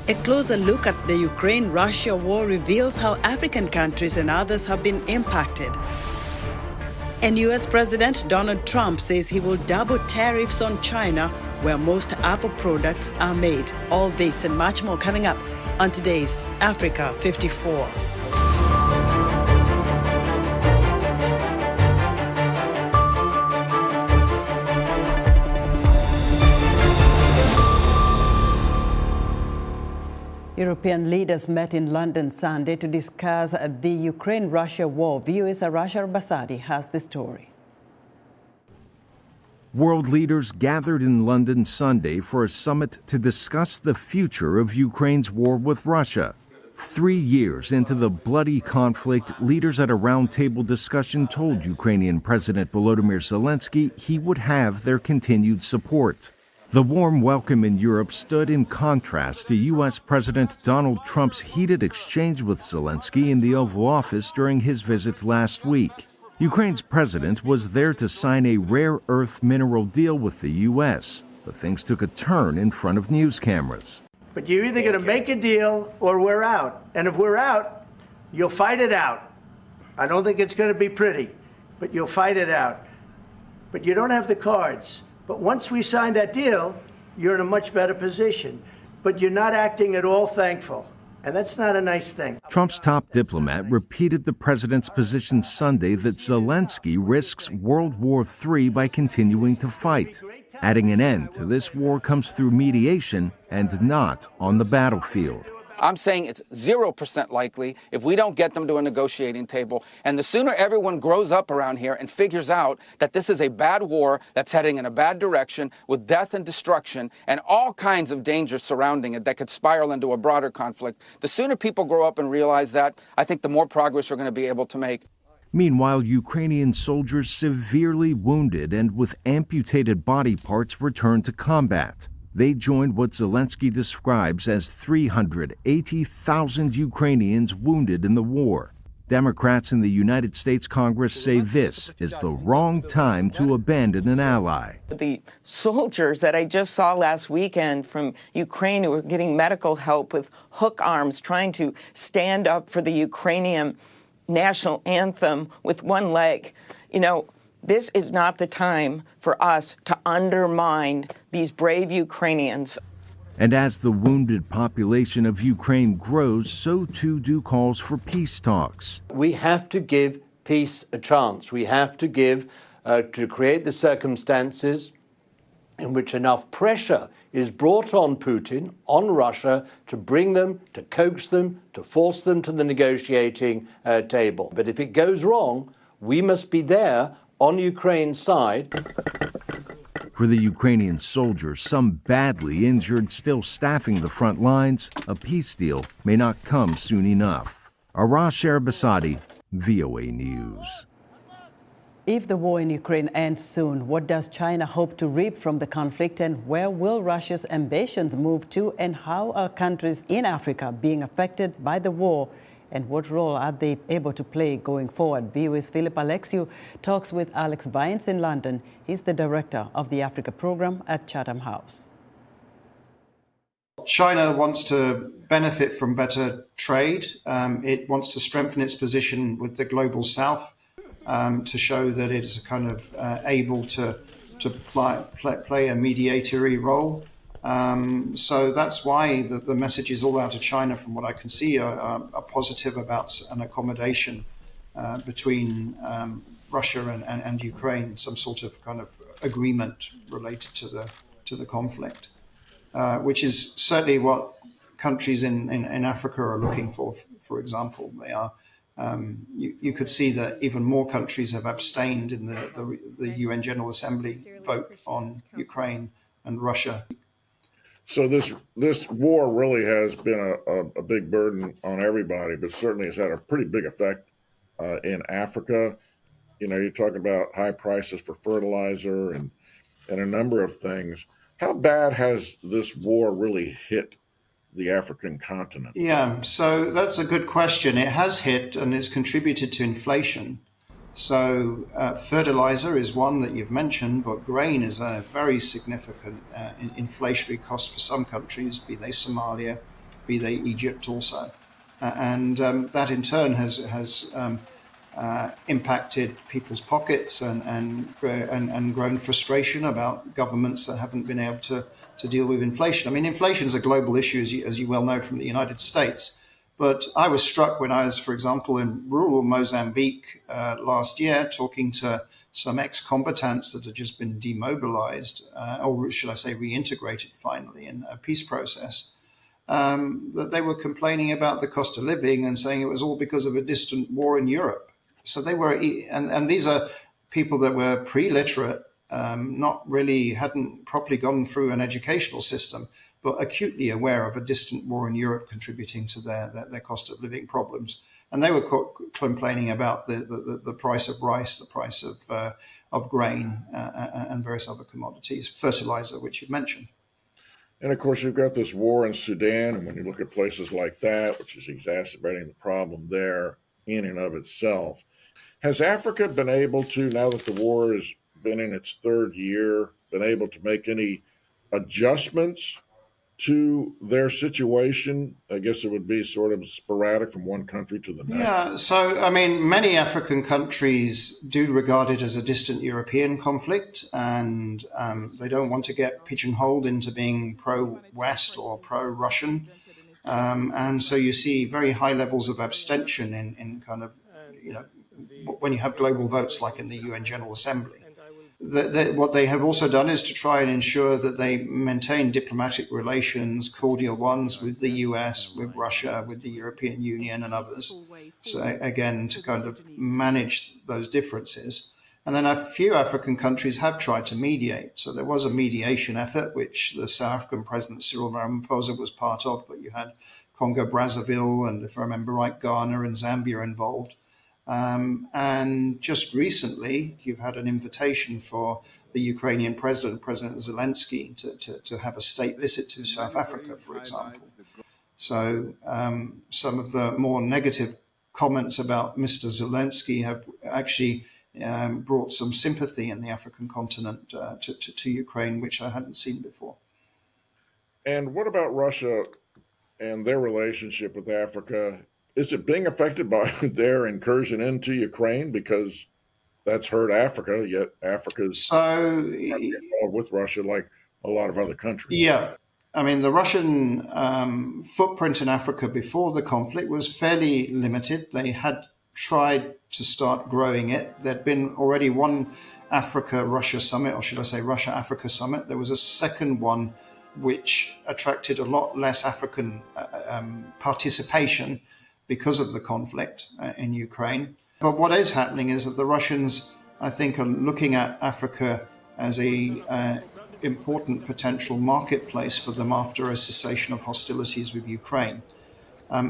A closer look at the Ukraine-Russia war reveals how African countries and others have been impacted. And U.S. President Donald Trump says he will double tariffs on China, where most Apple products are made. All this and much more coming up on today's Africa 54. European leaders met in London Sunday to discuss the Ukraine-Russia war. VOA's Arash Basadi has the story. World leaders gathered in London Sunday for a summit to discuss the future of Ukraine's war with Russia. 3 years into the bloody conflict, leaders at a roundtable discussion told Ukrainian President Volodymyr Zelenskyy he would have their continued support. The warm welcome in Europe stood in contrast to U.S. President Donald Trump's heated exchange with Zelenskyy in the Oval Office during his visit last week. Ukraine's president was there to sign a rare earth mineral deal with the U.S., but things took a turn in front of news cameras. But you're either going to make a deal or we're out. And if we're out, you'll fight it out. I don't think it's going to be pretty, but you'll fight it out. But you don't have the cards. But once we sign that deal, you're in a much better position. But you're not acting at all thankful. And that's not a nice thing. Trump's top diplomat repeated the president's position Sunday that Zelenskyy risks World War III by continuing to fight. Adding an end to this war comes through mediation and not on the battlefield. I'm saying it's 0% likely if we don't get them to a negotiating table. And the sooner everyone grows up around here and figures out that this is a bad war that's heading in a bad direction with death and destruction and all kinds of dangers surrounding it that could spiral into a broader conflict, the sooner people grow up and realize that, I think the more progress we're going to be able to make. Meanwhile, Ukrainian soldiers severely wounded and with amputated body parts returned to combat. They joined what Zelenskyy describes as 380,000 Ukrainians wounded in the war. Democrats in the United States Congress say this is the wrong time to abandon an ally. The soldiers that I just saw last weekend from Ukraine who were getting medical help with hook arms, trying to stand up for the Ukrainian national anthem with one leg, this is not the time for us to undermine these brave Ukrainians. And as the wounded population of Ukraine grows, so too do calls for peace talks. We have to give peace a chance. We have to to create the circumstances in which enough pressure is brought on Putin, on Russia, to bring them, to coax them, to force them to the negotiating table. But if it goes wrong, we must be there on Ukraine's side. For the Ukrainian soldiers, some badly injured still staffing the front lines, a peace deal may not come soon enough. Arash Basadi, VOA News. If the war in Ukraine ends soon, what does China hope to reap from the conflict, and where will Russia's ambitions move to, and how are countries in Africa being affected by the war? And what role are they able to play going forward? VOA's Philip Alexiou talks with Alex Vines in London. He's the director of the Africa program at Chatham House. China wants to benefit from better trade. It wants to strengthen its position with the global south to show that it is kind of able to play a mediatory role. So that's why the messages all out of China, from what I can see, are positive about an accommodation between Russia and Ukraine, some sort of kind of agreement related to the conflict, which is certainly what countries in Africa are looking for. For example, they are. You could see that even more countries have abstained in the UN General Assembly vote on Ukraine and Russia. So this war really has been a big burden on everybody, but certainly it's had a pretty big effect in Africa. You're talking about high prices for fertilizer and a number of things. How bad has this war really hit the African continent? Yeah, so that's a good question. It has hit, and it's contributed to inflation. So fertilizer is one that you've mentioned, but grain is a very significant inflationary cost for some countries, be they Somalia, be they Egypt also. And that in turn has impacted people's pockets and grown frustration about governments that haven't been able to deal with inflation. I mean, inflation is a global issue, as you well know from the United States. But I was struck when I was, for example, in rural Mozambique last year, talking to some ex-combatants that had just been demobilized, or should I say reintegrated finally in a peace process, that they were complaining about the cost of living and saying it was all because of a distant war in Europe. So they were, and these are people that were pre-literate, hadn't properly gone through an educational system, but acutely aware of a distant war in Europe contributing to their cost of living problems. And they were complaining about the price of rice, the price of grain, and various other commodities, fertilizer, which you mentioned. And of course, you've got this war in Sudan, and when you look at places like that, which is exacerbating the problem there in and of itself, has Africa been able to, now that the war has been in its third year, been able to make any adjustments to their situation? I guess it would be sort of sporadic from one country to the next. Yeah, so, I mean, many African countries do regard it as a distant European conflict, and they don't want to get pigeonholed into being pro-West or pro-Russian. And so you see very high levels of abstention in kind of, when you have global votes like in the UN General Assembly. What they have also done is to try and ensure that they maintain diplomatic relations, cordial ones with the US, with Russia, with the European Union and others. So again, to kind of manage those differences. And then a few African countries have tried to mediate. So there was a mediation effort, which the South African President Cyril Ramaphosa was part of, but you had Congo, Brazzaville, and if I remember right, Ghana and Zambia involved. And just recently, you've had an invitation for the Ukrainian President Zelenskyy, to have a state visit to South Africa, for example. So some of the more negative comments about Mr. Zelenskyy have actually brought some sympathy in the African continent to Ukraine, which I hadn't seen before. And what about Russia and their relationship with Africa? Is it being affected by their incursion into Ukraine? Because that's hurt Africa, yet Africa's involved with Russia like a lot of other countries. Yeah. I mean, the Russian footprint in Africa before the conflict was fairly limited. They had tried to start growing it. There'd been already one Africa-Russia summit, or should I say Russia-Africa summit. There was a second one which attracted a lot less African participation because of the conflict in Ukraine. But what is happening is that the Russians, I think, are looking at Africa as a important potential marketplace for them after a cessation of hostilities with Ukraine.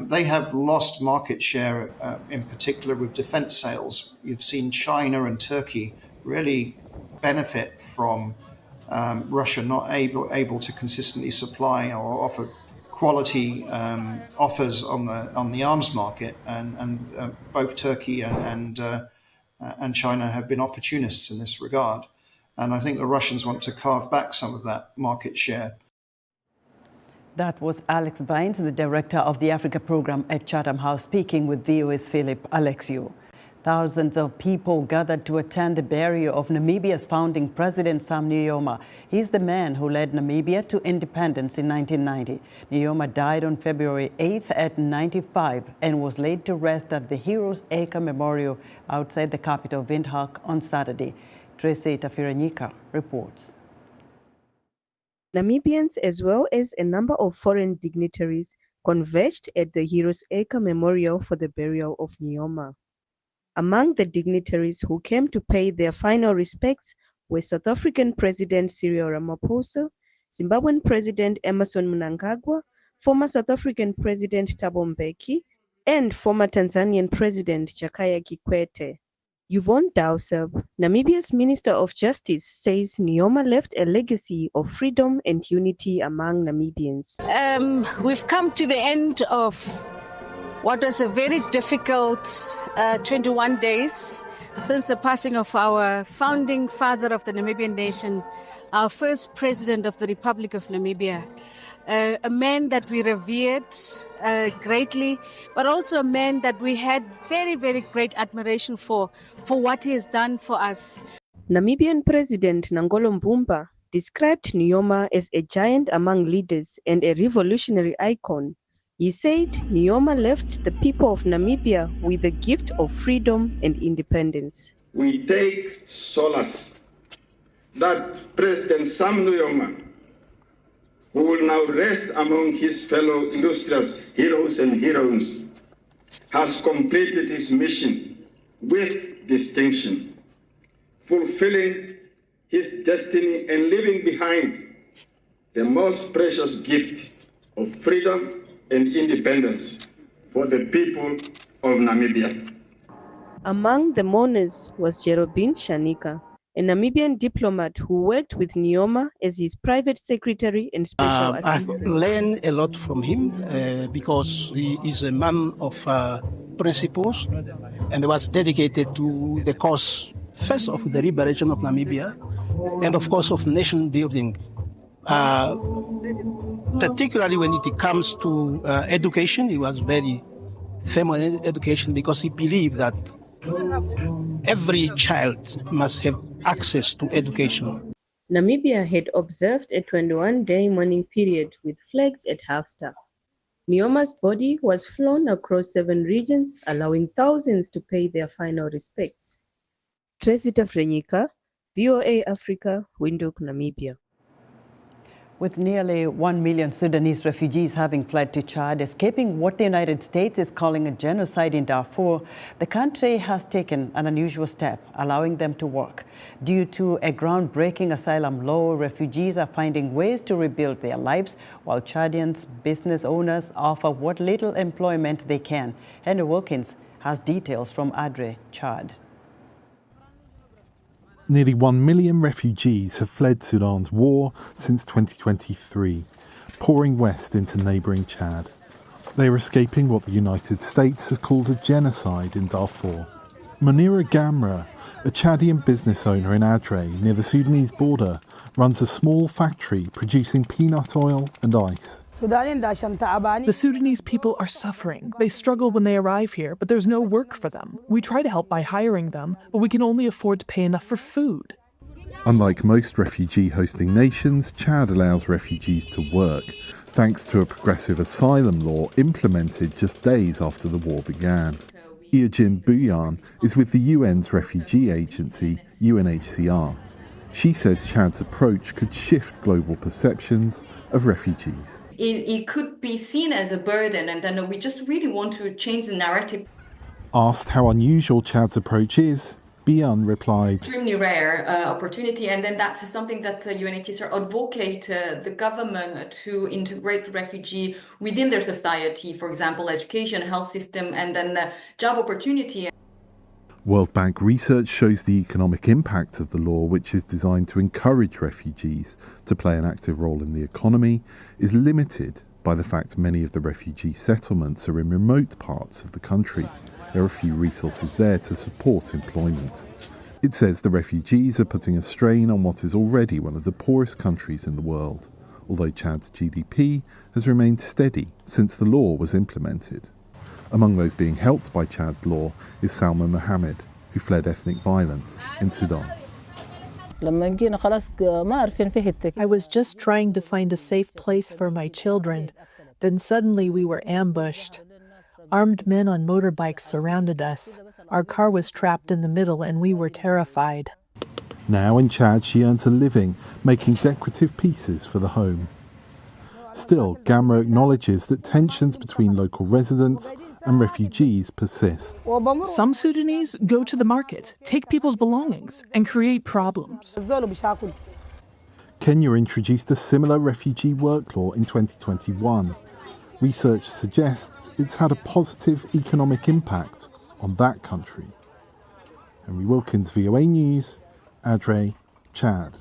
They have lost market share, in particular with defense sales. You've seen China and Turkey really benefit from Russia not able to consistently supply or offer quality offers on the arms market, and both Turkey and China have been opportunists in this regard. And I think the Russians want to carve back some of that market share. That was Alex Vines, the director of the Africa program at Chatham House, speaking with VOA's Philip Alexiou. Thousands of people gathered to attend the burial of Namibia's founding president, Sam Nujoma. He's the man who led Namibia to independence in 1990. Nujoma died on February 8th at 95 and was laid to rest at the Heroes Acre Memorial outside the capital, Windhoek, on Saturday. Tracy Tafiranyika reports. Namibians, as well as a number of foreign dignitaries, converged at the Heroes Acre Memorial for the burial of Nujoma. Among the dignitaries who came to pay their final respects were South African President Cyril Ramaphosa, Zimbabwean President Emmerson Mnangagwa, former South African President Thabo Mbeki, and former Tanzanian President Jakaya Kikwete. Yvonne Dowsab, Namibia's Minister of Justice, says Nujoma left a legacy of freedom and unity among Namibians. We've come to the end of what was a very difficult 21 days since the passing of our founding father of the Namibian nation, our first president of the Republic of Namibia. a man that we revered greatly, but also a man that we had very, very great admiration for what he has done for us. Namibian President Nangolo Mbumba described Nujoma as a giant among leaders and a revolutionary icon. He said Nujoma left the people of Namibia with the gift of freedom and independence. We take solace that President Sam Nujoma, who will now rest among his fellow illustrious heroes and heroines, has completed his mission with distinction, fulfilling his destiny and leaving behind the most precious gift of freedom and independence for the people of Namibia. Among the mourners was Jerobin Shanika, a Namibian diplomat who worked with Nujoma as his private secretary and special assistant. I've learned a lot from him because he is a man of principles and was dedicated to the cause, first of the liberation of Namibia and of course of nation building. Particularly when it comes to education, he was very firm on education because he believed that every child must have access to education. Namibia had observed a 21-day mourning period with flags at half-staff. Nujoma's body was flown across 7 regions, allowing thousands to pay their final respects. Tresita Frenyika, VOA Africa, Windhoek, Namibia. With nearly 1 million Sudanese refugees having fled to Chad, escaping what the United States is calling a genocide in Darfur, the country has taken an unusual step, allowing them to work. Due to a groundbreaking asylum law, refugees are finding ways to rebuild their lives, while Chadians business owners offer what little employment they can. Henry Wilkins has details from Adre, Chad. Nearly 1 million refugees have fled Sudan's war since 2023, pouring west into neighbouring Chad. They are escaping what the United States has called a genocide in Darfur. Munira Gamra, a Chadian business owner in Adre, near the Sudanese border, runs a small factory producing peanut oil and ice. The Sudanese people are suffering. They struggle when they arrive here, but there's no work for them. We try to help by hiring them, but we can only afford to pay enough for food. Unlike most refugee-hosting nations, Chad allows refugees to work, thanks to a progressive asylum law implemented just days after the war began. Iajin Buyan is with the UN's refugee agency, UNHCR. She says Chad's approach could shift global perceptions of refugees. It could be seen as a burden, and then we just really want to change the narrative. Asked how unusual Chad's approach is, Bian replied, Extremely rare opportunity, and then that's something that UNHCR advocate the government to integrate refugee within their society, for example, education, health system, and then job opportunity. World Bank research shows the economic impact of the law, which is designed to encourage refugees to play an active role in the economy, is limited by the fact many of the refugee settlements are in remote parts of the country. There are few resources there to support employment. It says the refugees are putting a strain on what is already one of the poorest countries in the world, although Chad's GDP has remained steady since the law was implemented. Among those being helped by Chad's law is Salma Mohammed, who fled ethnic violence in Sudan. I was just trying to find a safe place for my children. Then suddenly we were ambushed. Armed men on motorbikes surrounded us. Our car was trapped in the middle and we were terrified. Now in Chad she earns a living making decorative pieces for the home. Still, Gamra acknowledges that tensions between local residents and refugees persist. Some Sudanese go to the market, take people's belongings, and create problems. Kenya introduced a similar refugee work law in 2021. Research suggests it's had a positive economic impact on that country. Henry Wilkins, VOA News, Adre, Chad.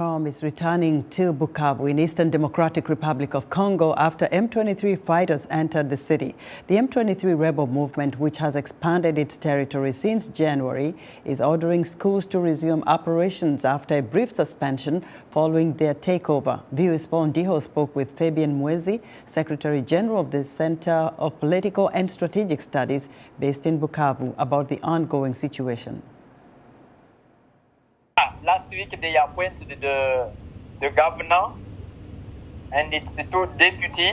Trump is returning to Bukavu in Eastern Democratic Republic of Congo after M23 fighters entered the city. The M23 rebel movement, which has expanded its territory since January, is ordering schools to resume operations after a brief suspension following their takeover. VOA's Paul Ndiho spoke with Fabien Mwezi, Secretary General of the Center of Political and Strategic Studies based in Bukavu, about the ongoing situation. Last week they appointed the governor and its two deputy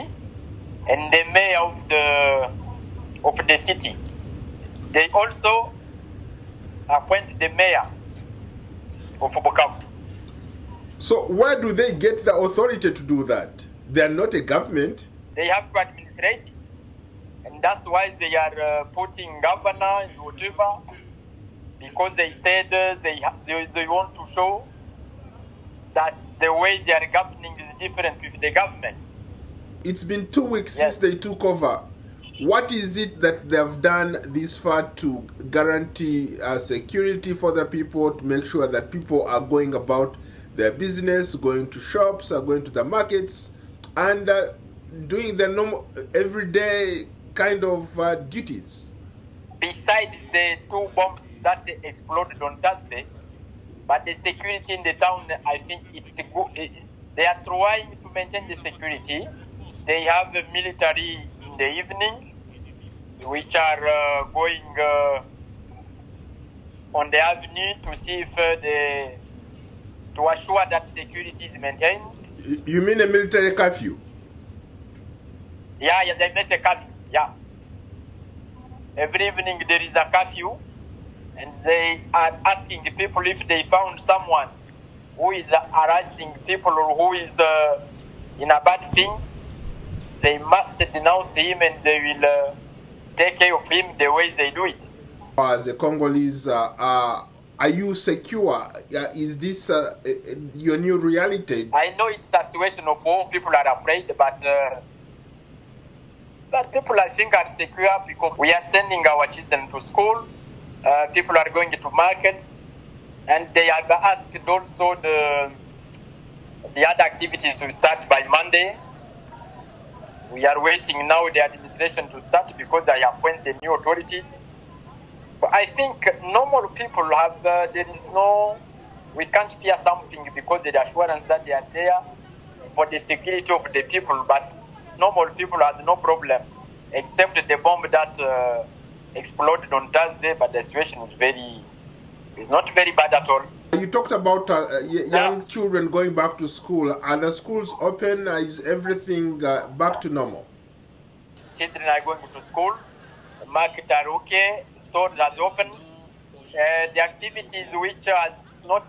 and the mayor of the city. They also appoint the mayor of Bukavu. So where do they get the authority to do that? They are not a government. They have to administrate it. And that's why they are putting governor and whatever, because they said they want to show that the way they are governing is different with the government. It's been 2 weeks since they took over. What is it that they have done this far to guarantee security for the people, to make sure that people are going about their business, going to shops, going to the markets, and doing their normal, everyday kind of duties? Besides the two bombs that exploded on Thursday, but the security in the town, I think it's good. They are trying to maintain the security. They have the military in the evening, which are going on the avenue to see if to assure that security is maintained. You mean a military curfew? Yeah, they made a curfew. Yeah. Every evening there is a curfew, and they are asking the people if they found someone who is harassing people or who is in a bad thing, they must denounce him and they will take care of him the way they do it. As the Congolese, are you secure? Is this your new reality? I know it's a situation of war, people are afraid, but people, I think, are secure because we are sending our children to school. People are going to markets, and they have asked also the other activities to start by Monday. We are waiting now the administration to start because I appoint the new authorities. But I think normal people have, we can't fear something because of the assurance that they are there for the security of the people, but normal people has no problem, except the bomb that exploded on Thursday, but the situation is not very bad at all. You talked about young children going back to school. Are the schools open? Is everything back to normal? Children are going to school. The market are okay. Stores has opened. The activities which are not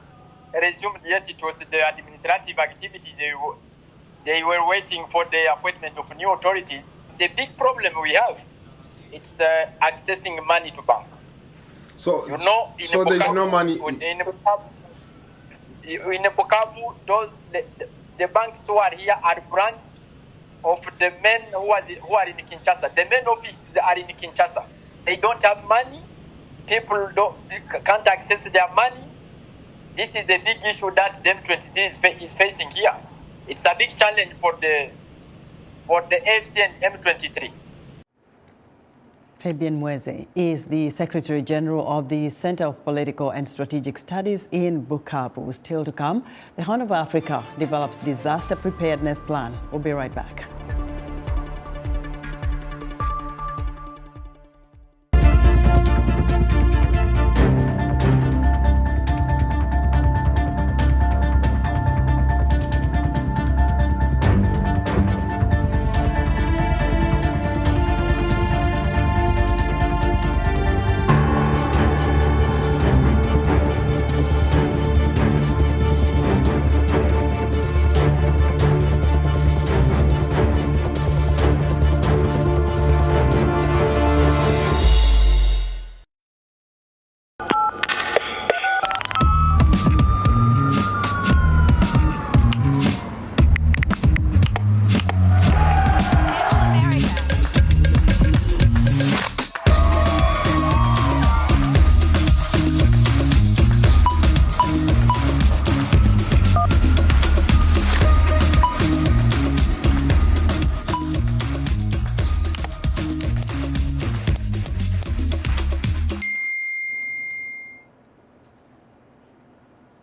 resumed yet, it was the administrative activities. They were waiting for the appointment of new authorities. The big problem we have, it's accessing money to bank. So, so there's no money. In Bukavu, the banks who are here are branches of the men who are in Kinshasa. The main offices are in Kinshasa. They don't have money. People can't access their money. This is the big issue that the M23 is facing here. It's a big challenge for the AFC and M23. Fabien Mwezi is the Secretary General of the Center of Political and Strategic Studies in Bukavu. Still to come, the Horn of Africa develops disaster preparedness plan. We'll be right back.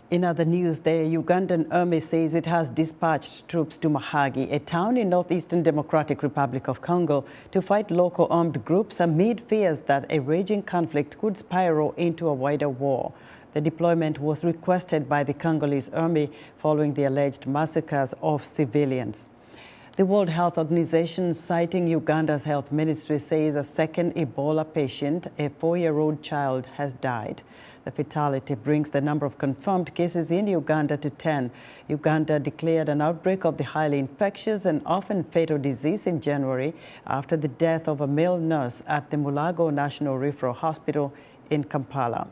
In other news, the Ugandan army says it has dispatched troops to Mahagi, a town in northeastern Democratic Republic of Congo, to fight local armed groups amid fears that a raging conflict could spiral into a wider war. The deployment was requested by the Congolese army following the alleged massacres of civilians. The World Health Organization, citing Uganda's health ministry, says a second Ebola patient, a 4-year-old child, has died. The fatality brings the number of confirmed cases in Uganda to 10. Uganda declared an outbreak of the highly infectious and often fatal disease in January after the death of a male nurse at the Mulago National Referral Hospital in Kampala.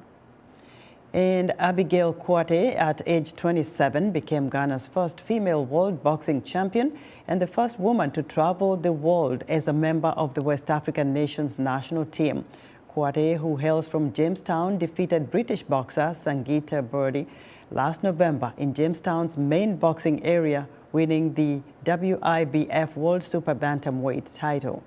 And Abigail Kwate, at age 27, became Ghana's first female world boxing champion and the first woman to travel the world as a member of the West African nation's national team. Kwate, who hails from Jamestown, defeated British boxer Sangita Birdie last November in Jamestown's main boxing area, winning the WIBF World Super Bantamweight title.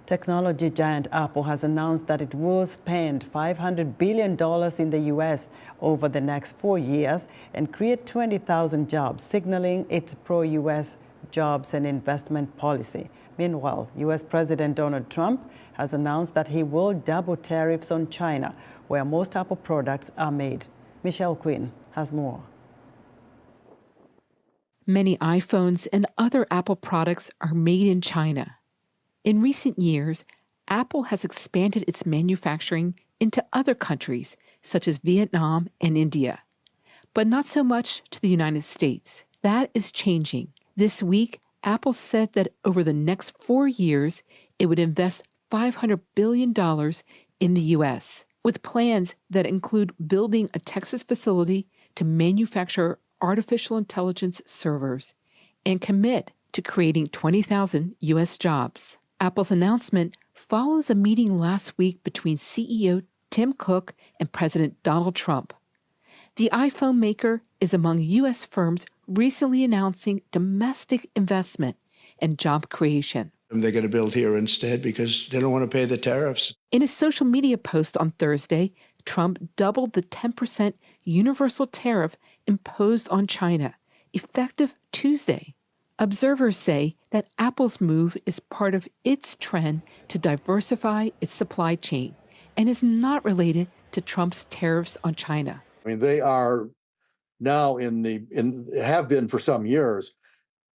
Technology giant Apple has announced that it will spend $500 billion in the U.S. over the next 4 years and create 20,000 jobs, signaling its pro-U.S. jobs and investment policy. Meanwhile, U.S. President Donald Trump has announced that he will double tariffs on China, where most Apple products are made. Michelle Quinn has more. Many iPhones and other Apple products are made in China. In recent years, Apple has expanded its manufacturing into other countries, such as Vietnam and India, but not so much to the United States. That is changing. This week, Apple said that over the next 4 years, it would invest $500 billion in the U.S., with plans that include building a Texas facility to manufacture artificial intelligence servers and commit to creating 20,000 U.S. jobs. Apple's announcement follows a meeting last week between CEO Tim Cook and President Donald Trump. The iPhone maker is among U.S. firms recently announcing domestic investment and job creation. They're going to build here instead because they don't want to pay the tariffs. In a social media post on Thursday, Trump doubled the 10% universal tariff imposed on China, effective Tuesday. Observers say that Apple's move is part of its trend to diversify its supply chain and is not related to Trump's tariffs on China. I mean, they are now have been for some years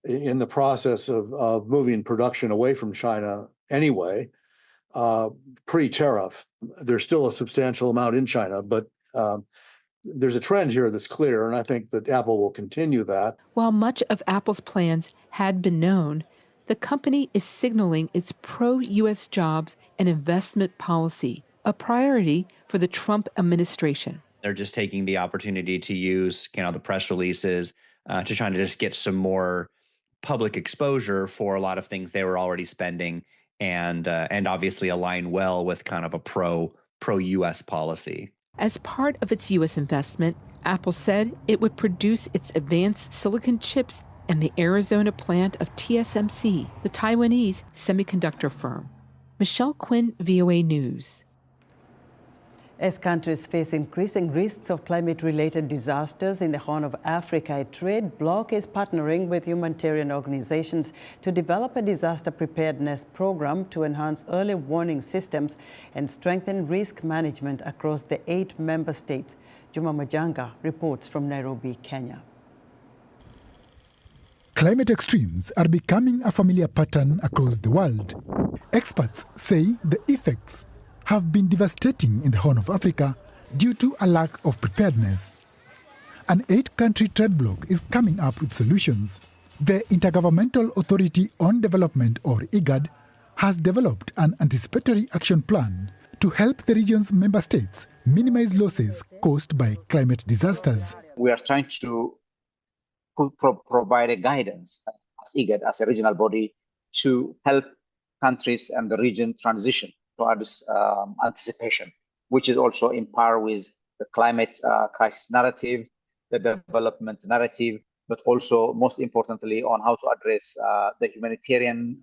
in the process of moving production away from China anyway, pre-tariff. There's still a substantial amount in China, but there's a trend here that's clear, and I think that Apple will continue that. While much of Apple's plans had been known, the company is signaling its pro-U.S. jobs and investment policy, a priority for the Trump administration. They're just taking the opportunity to use, the press releases to try to just get some more public exposure for a lot of things they were already spending, and obviously align well with kind of a pro-U.S. policy. As part of its U.S. investment, Apple said it would produce its advanced silicon chips in the Arizona plant of TSMC, the Taiwanese semiconductor firm. Michelle Quinn, VOA News. As countries face increasing risks of climate-related disasters in the Horn of Africa, a trade bloc is partnering with humanitarian organizations to develop a disaster preparedness program to enhance early warning systems and strengthen risk management across the 8 member states. Juma Majanga reports from Nairobi, Kenya. Climate extremes are becoming a familiar pattern across the world. Experts say the effects have been devastating in the Horn of Africa due to a lack of preparedness. An 8-country trade bloc is coming up with solutions. The Intergovernmental Authority on Development, or IGAD, has developed an anticipatory action plan to help the region's member states minimize losses caused by climate disasters. We are trying to provide a guidance as IGAD, as a regional body, to help countries and the region transition towards anticipation, which is also in par with the climate crisis narrative, the development narrative, but also, most importantly, on how to address the humanitarian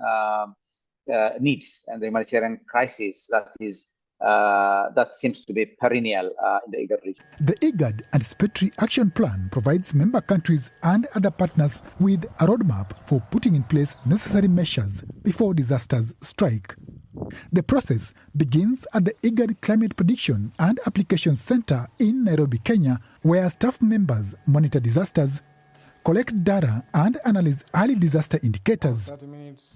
needs and the humanitarian crisis that is that seems to be perennial in the IGAD region. The IGAD Anticipatory Action Plan provides member countries and other partners with a roadmap for putting in place necessary measures before disasters strike. The process begins at the IGAD Climate Prediction and Application Center in Nairobi, Kenya, where staff members monitor disasters, collect data and analyze early disaster indicators.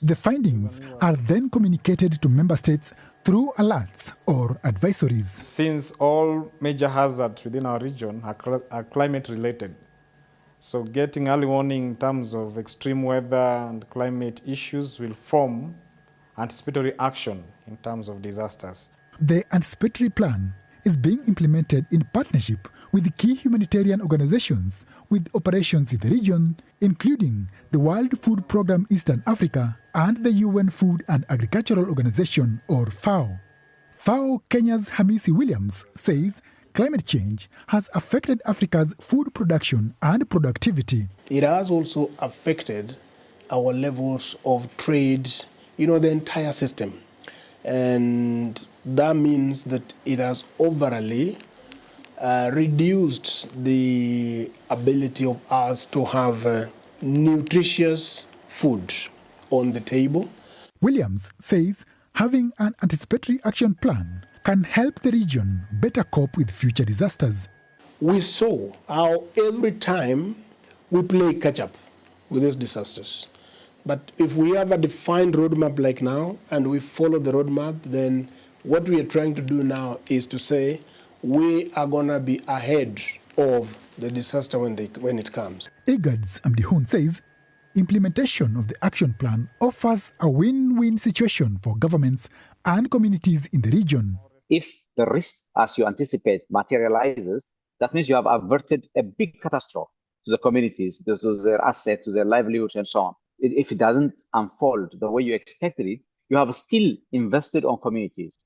The findings are then communicated to member states through alerts or advisories. Since all major hazards within our region are climate related, so getting early warning in terms of extreme weather and climate issues will form anticipatory action in terms of disasters. The anticipatory plan is being implemented in partnership with key humanitarian organizations with operations in the region, including the World Food Programme Eastern Africa and the UN Food and Agricultural Organization, or FAO. FAO Kenya's Hamisi Williams says climate change has affected Africa's food production and productivity. It has also affected our levels of trade, the entire system. And that means that it has overall reduced the ability of us to have nutritious food on the table. Williams says having an anticipatory action plan can help the region better cope with future disasters. We saw how every time we play catch up with these disasters. But if we have a defined roadmap like now and we follow the roadmap, then what we are trying to do now is to say we are going to be ahead of the disaster when it comes. IGAD's Amdihun says implementation of the action plan offers a win-win situation for governments and communities in the region. If the risk, as you anticipate, materializes, that means you have averted a big catastrophe to the communities, to their assets, to their livelihoods, and so on. If it doesn't unfold the way you expected it, you have still invested on communities.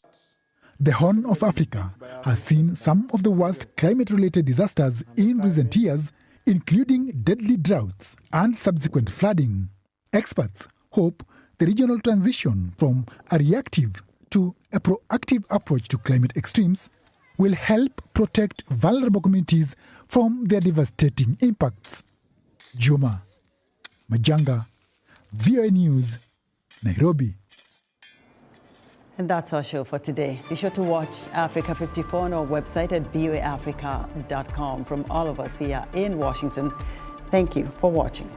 The Horn of Africa has seen some of the worst climate-related disasters in recent years, including deadly droughts and subsequent flooding. Experts hope the regional transition from a reactive to a proactive approach to climate extremes will help protect vulnerable communities from their devastating impacts. Juma Majanga, VOA News, Nairobi. And that's our show for today. Be sure to watch Africa 54 on our website at voaafrica.com. From all of us here in Washington, thank you for watching.